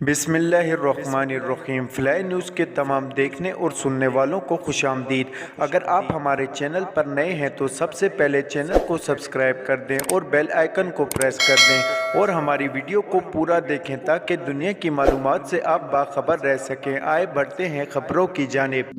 बिस्मिल्लाहिर्रहमानिर्रहीम। Fly news के तमाम देखने और सुनने वालों को खुश आमदीद। अगर आप हमारे चैनल पर नए हैं तो सबसे पहले चैनल को सब्सक्राइब कर दें और बेल आइकन को प्रेस कर दें और हमारी वीडियो को पूरा देखें ताकि दुनिया की मालूमात से आप बाखबर रह सकें। आए बढ़ते हैं खबरों की जानिब।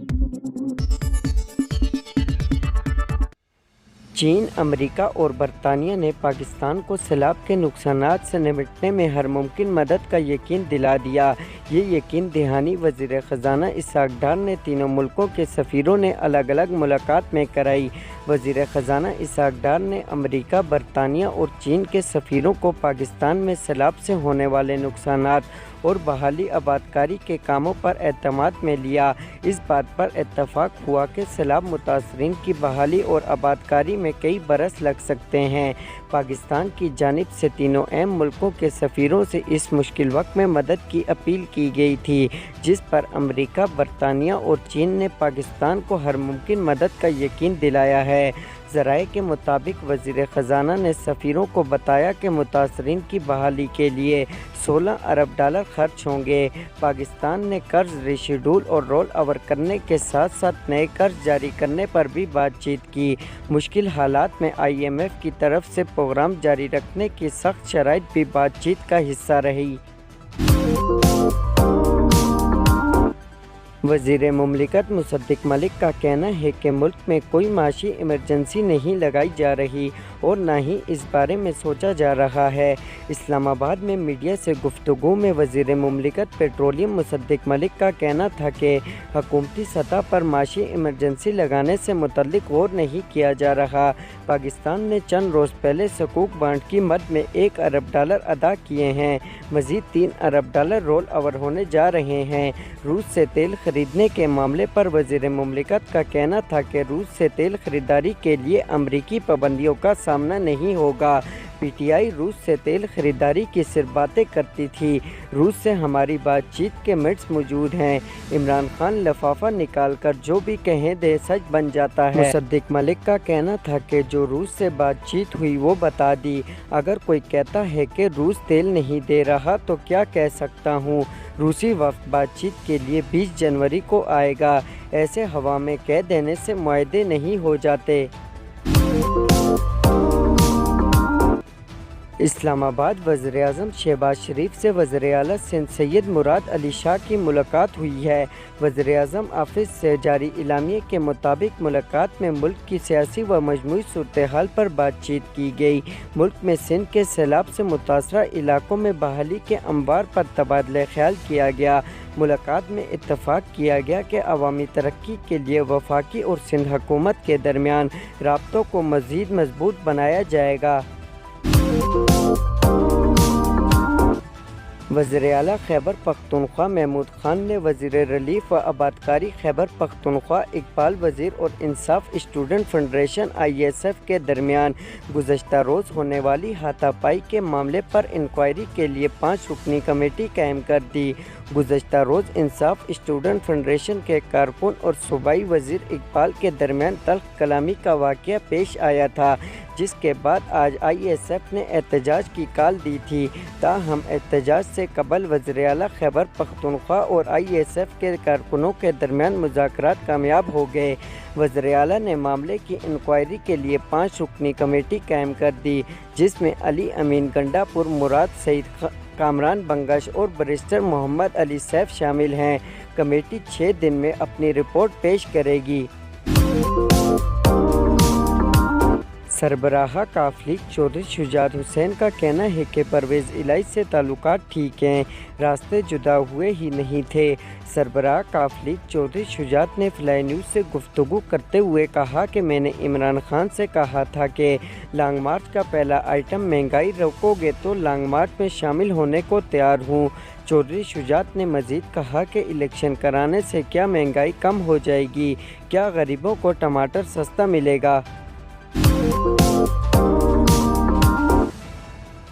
चीन, अमेरिका और बरतानिया ने पाकिस्तान को सैलाब के नुकसानात से निपटने में हर मुमकिन मदद का यकीन दिला दिया। ये यकीन दहानी वज़ीर ख़ज़ाना इसहाक़ डार ने तीनों मुल्कों के सफ़ीरों ने अलग अलग मुलाकात में कराई। वज़ीर ख़ज़ाना इसहाक़ डार ने अमेरिका, बरतानिया और चीन के सफ़ीरों को पाकिस्तान में सैलाब से होने वाले नुकसानात और बहाली आबादकारी के कामों पर एतमाद में लिया। इस बात पर इत्तफ़ाक़ हुआ कि सैलाब मुतासरीन की बहाली और आबादकारी में कई बरस लग सकते हैं। पाकिस्तान की जानिब से तीनों अहम मुल्कों के सफ़ीरों से इस मुश्किल वक्त में मदद की अपील की गई थी, जिस पर अमेरिका, बरतानिया और चीन ने पाकिस्तान को हर मुमकिन मदद का यकीन दिलाया है। ज़राए के मुताबिक वज़ीर ख़ज़ाना ने सफ़ीरों को बताया कि मुतासरीन की बहाली के लिए 16 अरब डॉलर खर्च होंगे। पाकिस्तान ने कर्ज़ रिशेड्यूल और रोल ओवर करने के साथ साथ नए कर्ज़ जारी करने पर भी बातचीत की। मुश्किल हालात में IMF की तरफ से प्रोग्राम जारी रखने की सख्त शराइत भी बातचीत का हिस्सा रही। वज़ीर मुमलिकत मुसद्दिक़ मलिक का कहना है कि मुल्क में कोई माशी इमरजेंसी नहीं लगाई जा रही और न ही इस बारे में सोचा जा रहा है। इस्लामाबाद में मीडिया से गुफ्तगू में वज़ीर मुमलिकत पेट्रोलियम मुसद्दिक़ मलिक का कहना था कि हुकूमती सतह पर माशी इमरजेंसी लगाने से मुतल्लिक़ गौर नहीं किया जा रहा। पाकिस्तान ने चंद रोज़ पहले सकूक बांड की मद में 1 अरब डॉलर अदा किए हैं। मज़ीद 3 अरब डॉलर रोल ओवर होने जा रहे हैं। रूस से तेल खरीदने के मामले पर वज़ीर मुमलिकत का कहना था कि रूस से तेल खरीदारी के लिए अमरीकी पाबंदियों का सामना नहीं होगा। PTI रूस से तेल खरीदारी की सिर्फ बातें करती थी। रूस से हमारी बातचीत के मिनट्स मौजूद हैं। इमरान खान लफाफा निकाल कर जो भी कहें दे सच बन जाता है। मुसद्दिक़ मलिक का कहना था कि जो रूस से बातचीत हुई वो बता दी। अगर कोई कहता है कि रूस तेल नहीं दे रहा तो क्या कह सकता हूँ। रूसी वफ़द बातचीत के लिए 20 जनवरी को आएगा। ऐसे हवा में कह देने से मुआहदे नहीं हो जाते। इस्लामाबाद वज़ीर-ए-आज़म शहबाज शरीफ से वज़ीर-ए-आला सिंध सैयद मुराद अली शाह की मुलाकात हुई है। वज़ीर-ए-आज़म ऑफिस से जारी इलामिये के मुताबिक मुलाकात में मुल्क की सियासी व मजमूई सूरत-ए-हाल पर बातचीत की गई। मुल्क में सिंध के सैलाब से मुतासरा इलाकों में बहाली के अमवार पर तबादला ख्याल किया गया। मुलाकात में इत्तफ़ाक़ किया गया कि अवामी तरक्की के लिए वफाकी और सिंध हुकूमत के दरमियान राब्तों को मज़ीद मजबूत बनाया जाएगा। वज़ीर-ए-आला खैबर पख्तूनख्वा महमूद खान ने वज़ीर रिलीफ व आबादकारी खैबर पख्तूनख्वा इकबाल वज़ीर और इंसाफ स्टूडेंट फेडरेशन ISF के दरमियान गुज़श्ता रोज़ होने वाली हाथापाई के मामले पर इंक्वायरी के लिए 5 रुकनी कमेटी कायम कर दी। गुज़श्ता रोज़ इंसाफ स्टूडेंट फेडरेशन के कारकुन और सूबाई वज़ीर इकबाल के दरमियान तल्ख़ कलामी का वाक़या पेश आया था, जिसके बाद आज ISF ने एहतजाज की कॉल दी थी। ताहम एहतजाज से कबल वज़ीर-ए-आला खैबर पख्तूनख्वा और ISF के कारकुनों के दरमियान मुज़ाकरात कामयाब हो गए। वज़ीर-ए-आला ने मामले की इंक्वायरी के लिए 5 रुकनी कमेटी कायम कर दी, जिसमें अली अमीन गंडापुर, मुराद सईद, कामरान बंगश और बैरिस्टर मोहम्मद अली सैफ शामिल हैं। कमेटी 6 दिन में अपनी रिपोर्ट पेश करेगी। सरबराह काफलीग चौधरी शुजात हुसैन का कहना है कि परवेज़ इलाही से ताल्लुकात ठीक हैं, रास्ते जुदा हुए ही नहीं थे। सरबराह काफलीग चौधरी शुजात ने फ्लाई न्यूज़ से गुफ्तगू करते हुए कहा कि मैंने इमरान खान से कहा था कि लॉन्ग मार्च का पहला आइटम महंगाई रोकोगे तो लॉन्ग मार्च में शामिल होने को तैयार हूँ। चौधरी शुजात ने मज़ीद कहा कि इलेक्शन कराने से क्या महंगाई कम हो जाएगी, क्या गरीबों को टमाटर सस्ता मिलेगा।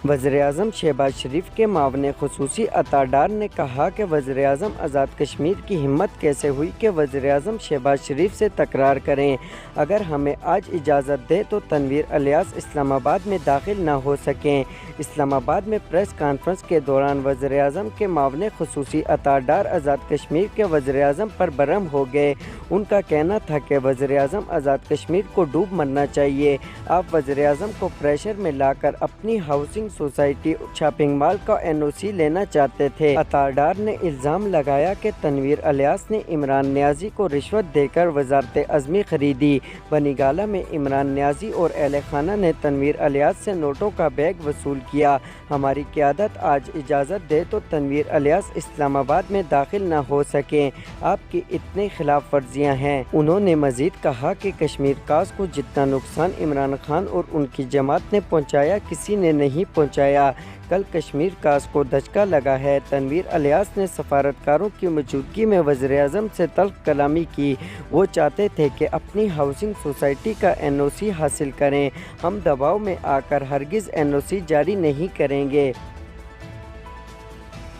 वज़ीर-ए-आज़म शहबाज शरीफ के मावन ख़ुसूसी अता डार ने कहा कि वज़ीर-ए-आज़म आज़ाद कश्मीर की हिम्मत कैसे हुई कि वज़ीर-ए-आज़म शहबाज शरीफ से तकरार करें। अगर हमें आज इजाज़त दे तो तनवीर इलियास इस्लामाबाद में दाखिल न हो सकें। इस्लामाबाद में प्रेस कॉन्फ्रेंस के दौरान वज़ीर-ए-आज़म के मावन ख़ुसूसी अता डार आज़ाद कश्मीर के वज़ीर-ए-आज़म पर बरहम हो गए। उनका कहना था कि वज़ीर-ए-आज़म आज़ाद कश्मीर को डूब मरना चाहिए। आप वज़ीर-ए-आज़म को प्रेशर में लाकर अपनी हाउसिंग सोसाइटी शॉपिंग मॉल का NOC लेना चाहते थे। अता डार ने इल्ज़ाम लगाया कि तनवीर इलियास ने इमरान नियाज़ी को रिश्वत देकर वज़ारत अज़मी खरीदी। बनीगाला में इमरान नियाज़ी और अहले खाना ने तनवीर इलियास से नोटों का बैग वसूल किया। हमारी क़यादत आज इजाज़त दे तो तनवीर इलियास इस्लामाबाद में दाखिल न हो सकें। आपकी इतनी खिलाफ वर्जियाँ हैं। उन्होंने मज़ीद कहा कि कश्मीर काज को जितना नुकसान इमरान खान और उनकी जमात ने पहुँचाया किसी ने नहीं पहुँचाया। कल कश्मीर काज को धचका लगा है। तनवीर इलियास ने सफारतकारों की मौजूदगी में वज़ीर-ए-आज़म से तल्ख़ कलामी की। वो चाहते थे कि अपनी हाउसिंग सोसाइटी का NOC हासिल करें। हम दबाव में आकर हरगिज़ NOC जारी नहीं करेंगे।